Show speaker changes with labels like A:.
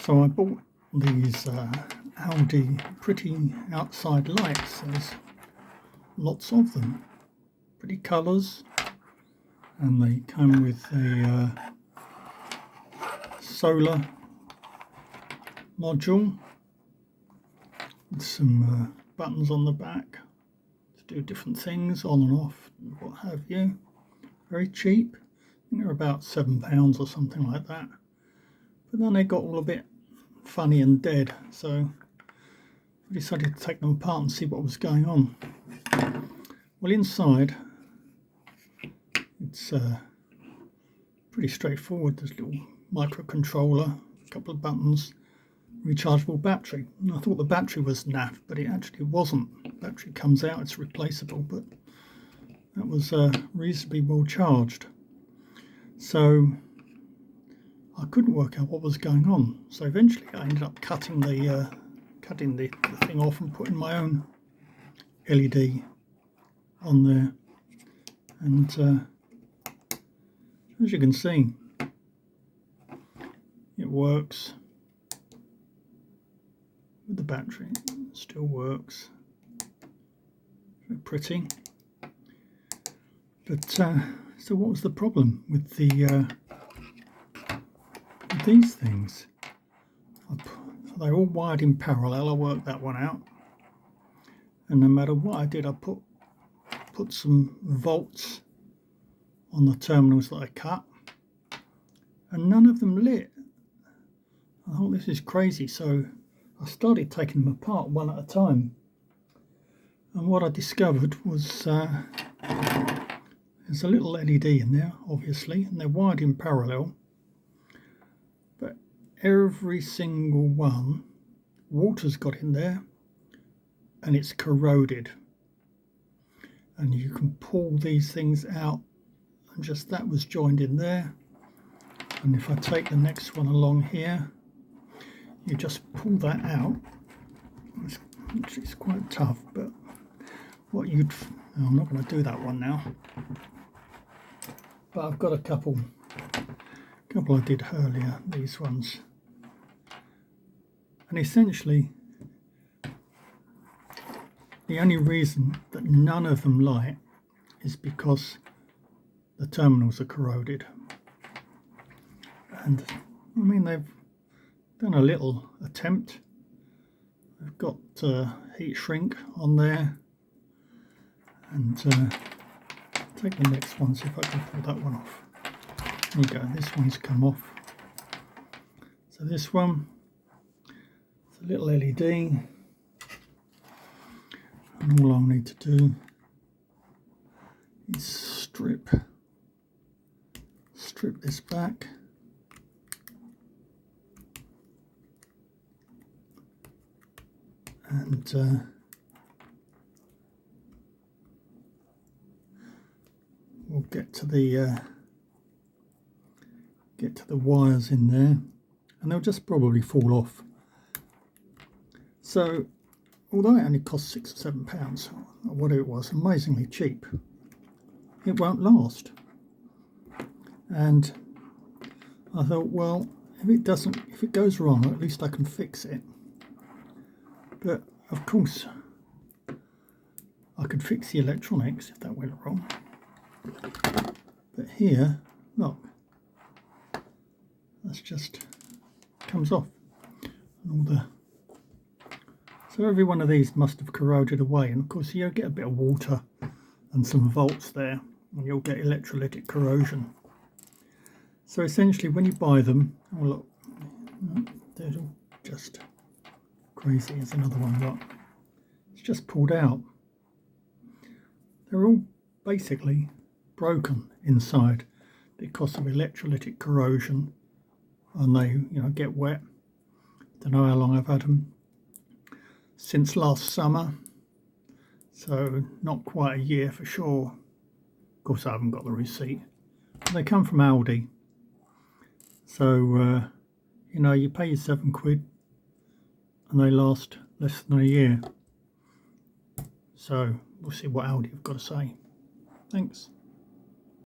A: So I bought these Aldi pretty outside lights. There's lots of them, pretty colours, and they come with a solar module with some buttons on the back to do different things, on and off, what have you. Very cheap. I think they're about £7 or something like that. But then they got all a bit funny and dead, so I decided to take them apart and see what was going on. Well, inside it's pretty straightforward. There's a little microcontroller, a couple of buttons, rechargeable battery. And I thought the battery was naff, but it actually wasn't. The battery comes out, it's replaceable, but that was reasonably well charged. So I couldn't work out what was going on. So eventually I ended up cutting the thing off and putting my own LED on there. And as you can see, it works with the battery. It still works. Very pretty. But so what was the problem with these things? They're all wired in parallel. I worked that one out, and no matter what I did, I put some volts on the terminals that I cut, and none of them lit. I thought, this is crazy, so I started taking them apart one at a time, and what I discovered was there's a little LED in there, obviously, and they're wired in parallel, but every single one, water's got in there and it's corroded, and you can pull these things out, and just that was joined in there. And if I take the next one along here, you just pull that out. It's quite tough, but I'm not going to do that one now, but I've got a couple I did earlier, these ones. And essentially the only reason that none of them light is because the terminals are corroded. And I mean, they've done a little attempt. They've got heat shrink on there, and take the next one, see if I can pull that one off. There you go, this one's come off. So this one, it's a little LED, and all I'll need to do is strip this back, and we'll get to the wires in there, and they'll just probably fall off. So although it only cost £6 or £7, or whatever it was, amazingly cheap, it won't last. And I thought, well, if it goes wrong, at least I can fix it. But of course I could fix the electronics if that went wrong. But here, look, that's just comes off, and so every one of these must have corroded away, and of course you'll get a bit of water and some volts there, and you'll get electrolytic corrosion. So essentially when you buy them, oh look, they're all just crazy. Here's another one, look, it's just pulled out. They're all basically broken inside because of electrolytic corrosion, and they get wet. Don't know how long I've had them, since last summer, so not quite a year for sure. Of course I haven't got the receipt. They come from Aldi, so you pay your £7 and they last less than a year. So we'll see what Aldi have got to say. Thanks.